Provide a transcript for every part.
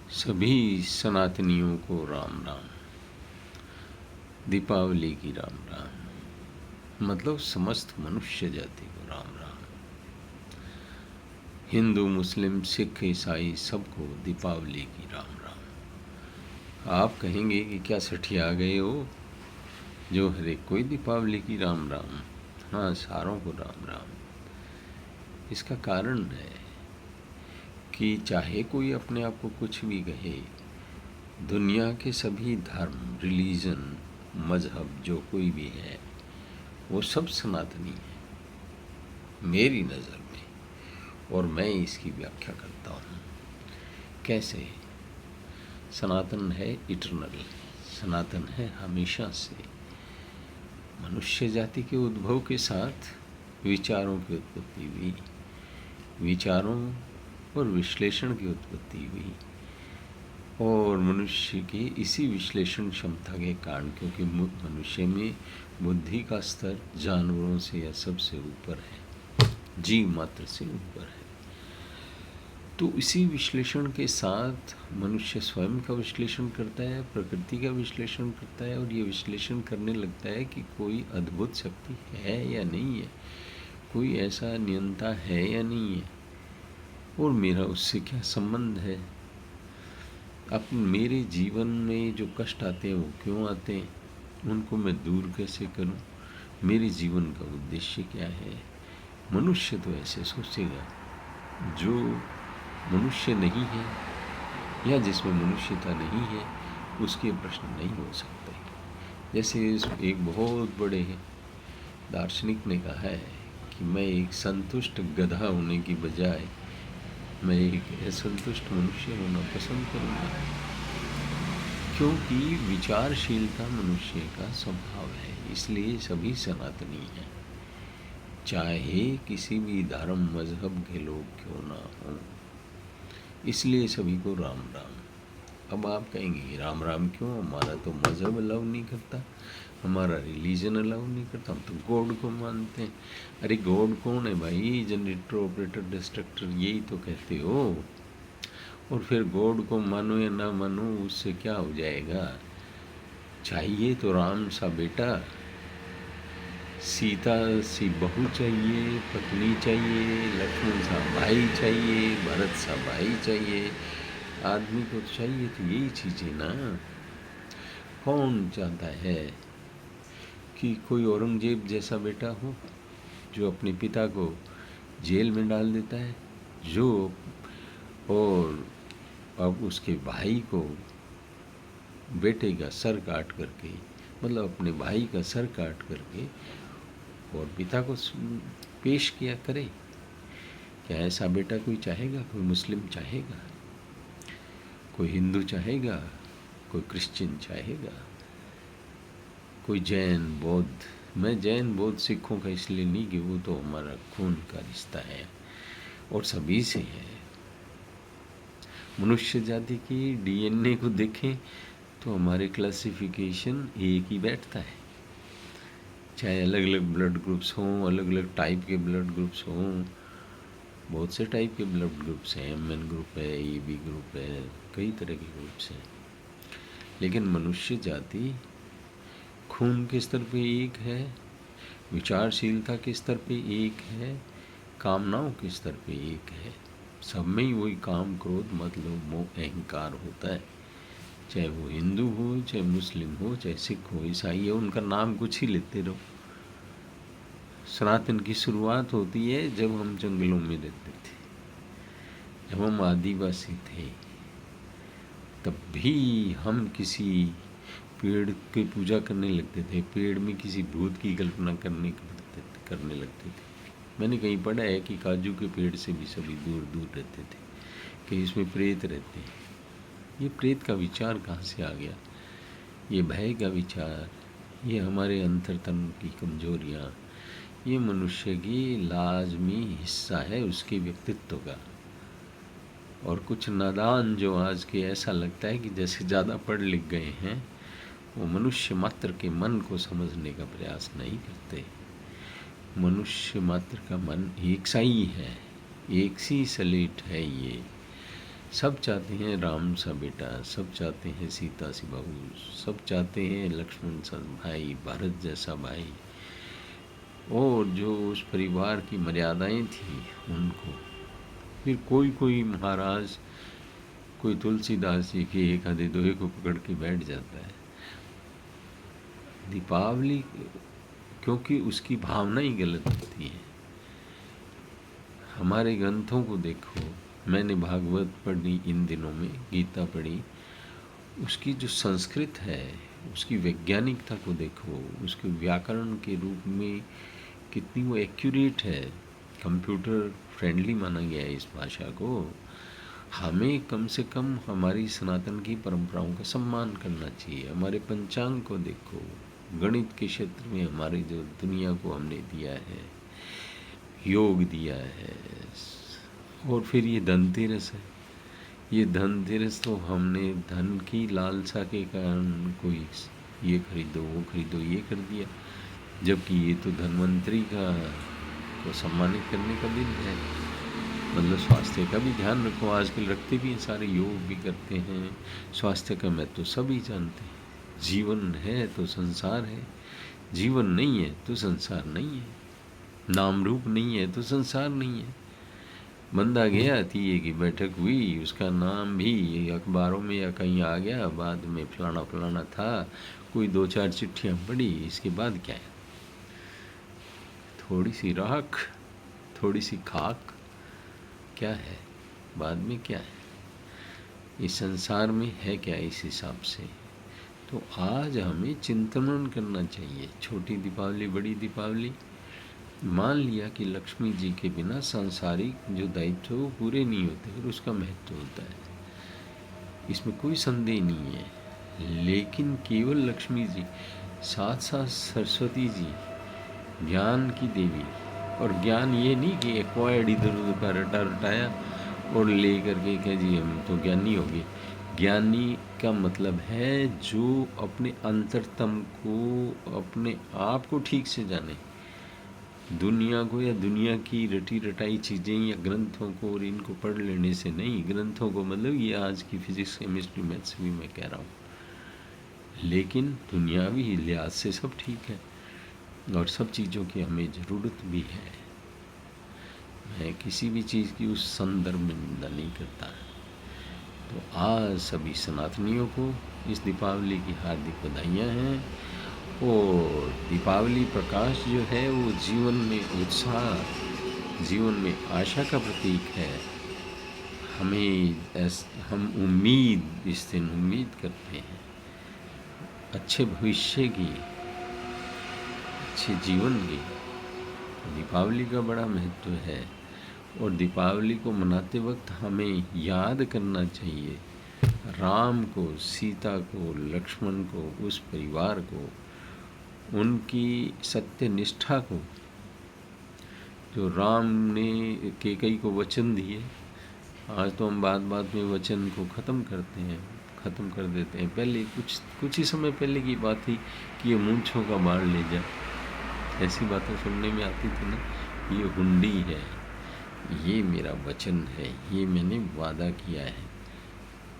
सभी सनातनियों को राम राम। दीपावली की राम राम, मतलब समस्त मनुष्य जाति को राम राम। हिंदू, मुस्लिम, सिख, ईसाई सबको दीपावली की राम राम। आप कहेंगे कि क्या सठिया गए हो जो हर एक कोई दीपावली की राम राम। हाँ, सारों को राम राम। इसका कारण है कि चाहे कोई अपने आप को कुछ भी कहे, दुनिया के सभी धर्म, रिलीजन, मज़हब जो कोई भी है वो सब सनातनी है मेरी नज़र में। और मैं इसकी व्याख्या करता हूँ कैसे। सनातन है इटरनल, सनातन है हमेशा से। मनुष्य जाति के उद्भव के साथ विचारों की उत्पत्ति हुई, विचारों और विश्लेषण की उत्पत्ति हुई, और मनुष्य की इसी विश्लेषण क्षमता के कारण, क्योंकि मनुष्य में बुद्धि का स्तर जानवरों से या सबसे ऊपर है, जीव मात्र से ऊपर है, तो इसी विश्लेषण के साथ मनुष्य स्वयं का विश्लेषण करता है, प्रकृति का विश्लेषण करता है, और ये विश्लेषण करने लगता है कि कोई अद्भुत शक्ति है या नहीं है, कोई ऐसा नियंता है या नहीं है, और मेरा उससे क्या संबंध है। अब मेरे जीवन में जो कष्ट आते हैं वो क्यों आते हैं, उनको मैं दूर कैसे करूं, मेरे जीवन का उद्देश्य क्या है। मनुष्य तो ऐसे सोचेगा। जो मनुष्य नहीं है या जिसमें मनुष्यता नहीं है उसके प्रश्न नहीं हो सकते। जैसे एक बहुत बड़े दार्शनिक ने कहा है कि मैं एक संतुष्ट गधा होने की बजाय मैं एक असंतुष्ट मनुष्य होना पसंद करूँगा, क्योंकि विचारशीलता मनुष्य का स्वभाव है। इसलिए सभी सनातनी हैं, चाहे किसी भी धर्म मजहब के लोग क्यों ना हों। इसलिए सभी को राम राम। अब आप कहेंगे राम राम क्यों, हमारा तो मजहब अलाउ नहीं करता, हमारा रिलीजन अलाउ नहीं करता, हम तो गॉड को मानते हैं। अरे गॉड कौन है भाई, जनरेटर, ऑपरेटर, डिस्ट्रक्टर, यही तो कहते हो। और फिर गॉड को मानो या ना मानो उससे क्या हो जाएगा। चाहिए तो राम सा बेटा, सीता सी बहू चाहिए, पत्नी चाहिए, लक्ष्मण सा भाई चाहिए, भरत सा भाई चाहिए। आदमी को चाहिए तो यही चीज़ें ना। कौन चाहता है कि कोई औरंगजेब जैसा बेटा हो जो अपने पिता को जेल में डाल देता है, जो और अब उसके भाई को बेटे का सर काट करके, मतलब अपने भाई का सर काट करके और पिता को पेश किया करे। क्या ऐसा बेटा कोई चाहेगा? कोई मुस्लिम चाहेगा, कोई हिंदू चाहेगा, कोई क्रिश्चियन चाहेगा, कोई जैन, बौद्ध। मैं जैन बौद्ध सिखों का इसलिए नहीं कि वो तो हमारा खून का रिश्ता है और सभी से है। मनुष्य जाति की डीएनए को देखें तो हमारे क्लासिफिकेशन एक ही बैठता है। चाहे अलग अलग ब्लड ग्रुप्स हों, अलग अलग टाइप के ब्लड ग्रुप्स हों, बहुत से टाइप के ब्लड ग्रुप्स हैं, एमएन ग्रुप है, एबी ग्रुप है, कई तरह के ग्रुप्स हैं, लेकिन मनुष्य जाति खून के स्तर पे एक है, विचारशीलता के स्तर पे एक है, कामनाओं के स्तर पे एक है। सब में ही वही काम, क्रोध, मद, लोभ, मोह, अहंकार होता है। चाहे वो हिंदू हो, चाहे मुस्लिम हो, चाहे सिख हो, ईसाई हो, उनका नाम कुछ ही लेते रहो। सनातन की शुरुआत होती है जब हम जंगलों में रहते थे, जब हम आदिवासी थे, तब भी हम किसी पेड़ की पूजा करने लगते थे, पेड़ में किसी भूत की कल्पना करने लगते थे। मैंने कहीं पढ़ा है कि काजू के पेड़ से भी सभी दूर दूर रहते थे, कि इसमें प्रेत रहते हैं। ये प्रेत का विचार कहाँ से आ गया? ये भय का विचार, ये हमारे अंतर्तन की कमजोरियाँ, ये मनुष्य की लाजमी हिस्सा है उसके व्यक्तित्व का। और कुछ नादान जो आज के ऐसा लगता है कि जैसे ज़्यादा पढ़ लिख गए हैं, वो मनुष्य मात्र के मन को समझने का प्रयास नहीं करते। मनुष्य मात्र का मन एक सा ही है, एक सी सलेट है ये। सब चाहते हैं राम सा बेटा, सब चाहते हैं सीता सी बहू, सब चाहते हैं लक्ष्मण सा भाई, भरत जैसा भाई। और जो उस परिवार की मर्यादाएं थी उनको फिर कोई कोई महाराज, कोई तुलसीदास जी के एक आधे दोहे को पकड़ के बैठ जाता है। दीपावली क्योंकि उसकी भावना ही गलत होती है। हमारे ग्रंथों को देखो, मैंने भागवत पढ़ी इन दिनों में, गीता पढ़ी, उसकी जो संस्कृत है उसकी वैज्ञानिकता को देखो, उसके व्याकरण के रूप में कितनी वो एक्यूरेट है, कंप्यूटर फ्रेंडली माना गया है इस भाषा को। हमें कम से कम हमारी सनातन की परंपराओं का सम्मान करना चाहिए। हमारे पंचांग को देखो, गणित के क्षेत्र में हमारी जो दुनिया को हमने दिया है, योग दिया है। और फिर ये धनतेरस है, ये धनतेरस तो हमने धन की लालसा के कारण कोई ये खरीदो वो खरीदो ये कर दिया, जबकि ये तो धन्वंतरी का को सम्मानित करने का दिन है। मतलब स्वास्थ्य का भी ध्यान रखो, आजकल रखते भी हैं, सारे योग भी करते हैं। स्वास्थ्य का महत्व तो सभी जानते हैं। जीवन है तो संसार है, जीवन नहीं है तो संसार नहीं है, नाम रूप नहीं है तो संसार नहीं है। बंदा गया तीये की बैठक हुई, उसका नाम भी अखबारों में या कहीं आ गया, बाद में फलाना फलाना था, कोई 2-4 चिट्ठियाँ पढ़ी, इसके बाद क्या है? थोड़ी सी राख, थोड़ी सी खाक, क्या है? बाद में क्या है? इस संसार में है क्या इस हिसाब से? तो आज हमें चिंतन करना चाहिए। छोटी दीपावली, बड़ी दीपावली, मान लिया कि लक्ष्मी जी के बिना सांसारिक जो दायित्व वो पूरे नहीं होते, फिर उसका महत्व होता है, इसमें कोई संदेह नहीं है। लेकिन केवल लक्ष्मी जी, साथ साथ सरस्वती जी ज्ञान की देवी, और ज्ञान ये नहीं कि एक्वायर्ड इधर उधर का रटा रटाया और ले करके कह जी हम तो ज्ञानी हो गए। ज्ञानी का मतलब है जो अपने अंतरतम को, अपने आप को ठीक से जाने, दुनिया को या दुनिया की रटी रटाई चीज़ें या ग्रंथों को और इनको पढ़ लेने से नहीं। ग्रंथों को मतलब ये आज की फिजिक्स केमिस्ट्री मैथ्स भी मैं कह रहा हूँ, लेकिन दुनियावी लिहाज से सब ठीक है और सब चीज़ों की हमें ज़रूरत भी है। मैं किसी भी चीज़ की उस संदर्भ में निंदा नहीं करता। तो आज सभी सनातनियों को इस दीपावली की हार्दिक बधाइयाँ हैं। और दीपावली प्रकाश जो है वो जीवन में उत्साह, जीवन में आशा का प्रतीक है। हम उम्मीद, इस दिन उम्मीद करते हैं अच्छे भविष्य की, अच्छे जीवन की। तो दीपावली का बड़ा महत्व है और दीपावली को मनाते वक्त हमें याद करना चाहिए राम को, सीता को, लक्ष्मण को, उस परिवार को, उनकी सत्य निष्ठा को, जो राम ने कैकेयी को वचन दिए। आज तो हम बात बात में वचन को ख़त्म करते हैं, ख़त्म कर देते हैं। पहले कुछ ही समय पहले की बात थी कि ये मूंछों का बाढ़ ले जा, ऐसी बातें सुनने में आती थी ना। ये हुंडी है, ये मेरा वचन है, ये मैंने वादा किया है।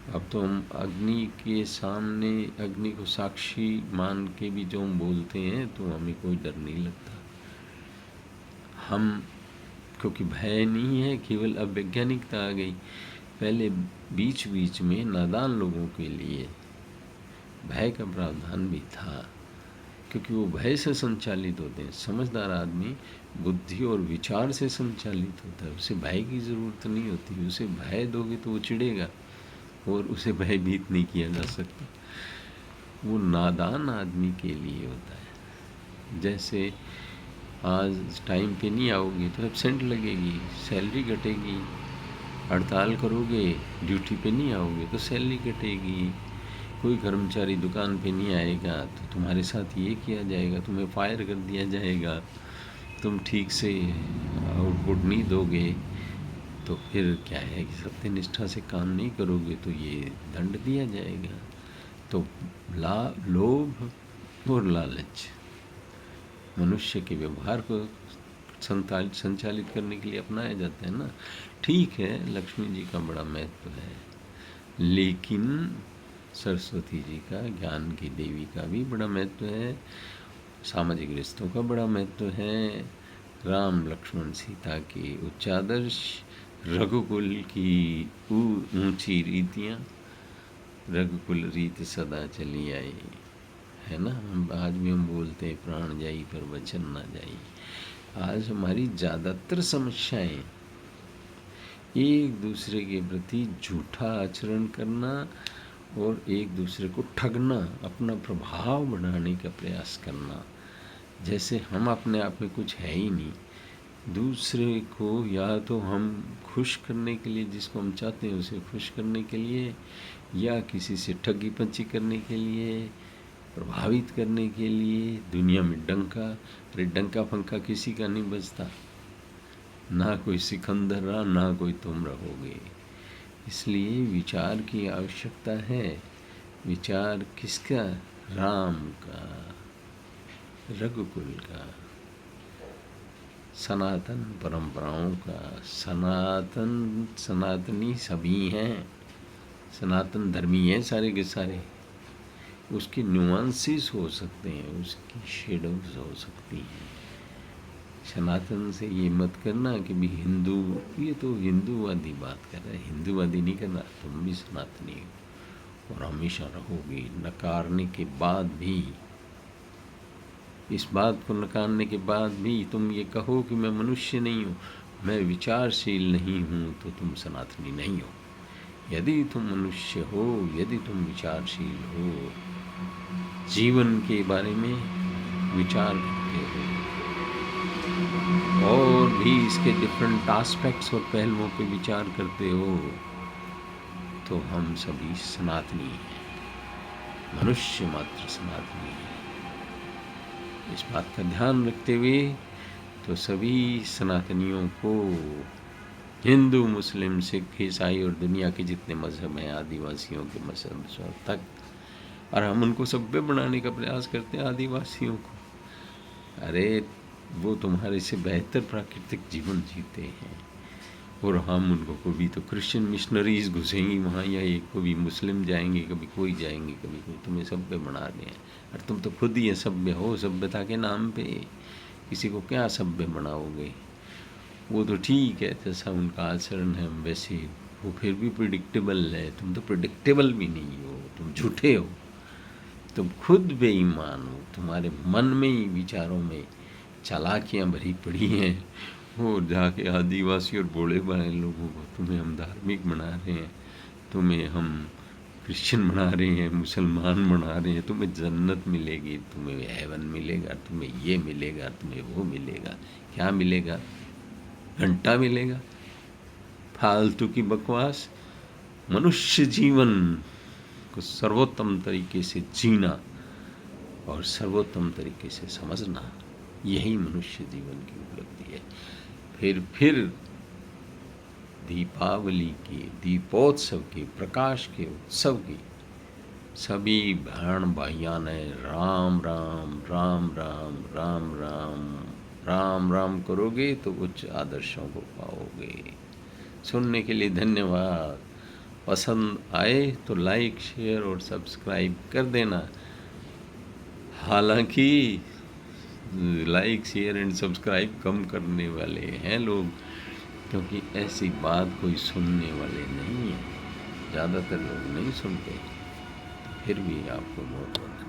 अब तो हम अग्नि के सामने, अग्नि को साक्षी मान के भी जो हम बोलते हैं तो हमें कोई डर नहीं लगता। हम, क्योंकि भय नहीं है, केवल अब वैज्ञानिकता आ गई। पहले बीच बीच में नादान लोगों के लिए भय का प्रावधान भी था, क्योंकि वो भय से संचालित होते हैं। समझदार आदमी बुद्धि और विचार से संचालित होता है, उसे भय की ज़रूरत नहीं होती। उसे भय दोगे तो वो चिढ़ेगा और उसे भयभीत नहीं किया जा सकता। वो नादान आदमी के लिए होता है। जैसे आज टाइम पे नहीं आओगे तो एब्सेंट लगेगी, सैलरी कटेगी। हड़ताल करोगे, ड्यूटी पे नहीं आओगे तो सैलरी कटेगी। कोई कर्मचारी दुकान पे नहीं आएगा तो तुम्हारे साथ ये किया जाएगा, तुम्हें फायर कर दिया जाएगा। तुम ठीक से आउटपुट नहीं दोगे तो फिर क्या है कि सत्यनिष्ठा से काम नहीं करोगे तो ये दंड दिया जाएगा। तो लोभ और लालच मनुष्य के व्यवहार को संचालित करने के लिए अपनाया जाता है ना। ठीक है, लक्ष्मी जी का बड़ा महत्व है। लेकिन सरस्वती जी का, ज्ञान की देवी का भी बड़ा महत्व है, सामाजिक रिश्तों का बड़ा महत्व है, राम लक्ष्मण सीता के उच्चादर्श, रघुकुल की ऊंची रीतियाँ, रघुकुल रीत सदा चली आई, है ना। हम आज भी हम बोलते हैं प्राण जाई पर वचन ना जाई। आज हमारी ज़्यादातर समस्याएं एक दूसरे के प्रति झूठा आचरण करना और एक दूसरे को ठगना, अपना प्रभाव बढ़ाने का प्रयास करना, जैसे हम अपने आप में कुछ है ही नहीं, दूसरे को या तो हम खुश करने के लिए, जिसको हम चाहते हैं उसे खुश करने के लिए, या किसी से ठगी पंची करने के लिए, प्रभावित करने के लिए, दुनिया में डंका, अरे डंका फंका किसी का नहीं बजता, ना कोई सिकंदर रहा ना कोई तुम रहोगे। इसलिए विचार की आवश्यकता है। विचार किसका? राम का, रघुकुल का, सनातन परंपराओं का। सनातनी सभी हैं, सनातन धर्मी हैं सारे के सारे। उसकी न्यूआंसेस हो सकते हैं, उसकी शेडोज हो सकती हैं। सनातन से ये मत करना कि भी हिंदू, ये तो हिंदूवादी बात कर रहा है, हिंदूवादी नहीं करना। तुम भी सनातनी हो और हमेशा रहोगे। नकारने के बाद भी, इस बात को नकारने के बाद भी तुम ये कहो कि मैं मनुष्य नहीं हूँ, मैं विचारशील नहीं हूँ, तो तुम सनातनी नहीं हो। यदि तुम मनुष्य हो, यदि तुम विचारशील हो, जीवन के बारे में विचार करते हो और भी इसके डिफरेंट एस्पेक्ट्स और पहलुओं पे विचार करते हो, तो हम सभी सनातनी हैं, मनुष्य मात्र सनातनी है। इस बात का ध्यान रखते हुए तो सभी सनातनियों को, हिंदू, मुस्लिम, सिख, ईसाई और दुनिया के जितने मज़हब हैं, आदिवासियों के मज़हब तक, और हम उनको सभ्य बनाने का प्रयास करते हैं आदिवासियों को। अरे वो तुम्हारे से बेहतर प्राकृतिक जीवन जीते हैं, और हम उनको, कभी तो क्रिश्चियन मिशनरीज घुसेंगी वहाँ, या एक कभी मुस्लिम जाएंगे, कभी कोई जाएंगे, कभी कोई, तुम्हें सभ्य बना रहे हैं। और तुम तो खुद ही सभ्य हो, सभ्यता के नाम पे किसी को क्या सभ्य बनाओगे। वो तो ठीक है, जैसा उनका आचरण है वैसे, वो फिर भी प्रिडिक्टेबल है। तुम तो प्रिडिक्टेबल भी नहीं हो, तुम झूठे हो, तुम खुद बेईमान हो, तुम्हारे मन में ही विचारों में चालाकियाँ भरी पड़ी हैं। वो जाके आदिवासी और बूढ़े बड़े लोगों को तुम्हें हम धार्मिक बना रहे हैं, तुम्हें हम क्रिश्चियन बना रहे हैं, मुसलमान बना रहे हैं, तुम्हें जन्नत मिलेगी, तुम्हें हेवन मिलेगा, तुम्हें ये मिलेगा, तुम्हें वो मिलेगा। क्या मिलेगा? घंटा मिलेगा? फालतू की बकवास। मनुष्य जीवन को सर्वोत्तम तरीके से जीना और सर्वोत्तम तरीके से समझना, यही मनुष्य जीवन की उपलब्धि है। फिर दीपावली के, दीपोत्सव के, प्रकाश के उत्सव की सभी बहन भाइयाँ ने राम राम राम राम राम राम राम राम करोगे तो उच्च आदर्शों को पाओगे। सुनने के लिए धन्यवाद। पसंद आए तो लाइक, शेयर और सब्सक्राइब कर देना। हालांकि लाइक, शेयर एंड सब्सक्राइब कम करने वाले हैं लोग, क्योंकि ऐसी बात कोई सुनने वाले नहीं है, ज़्यादातर लोग नहीं सुनते। फिर भी आपको बहुत बहुत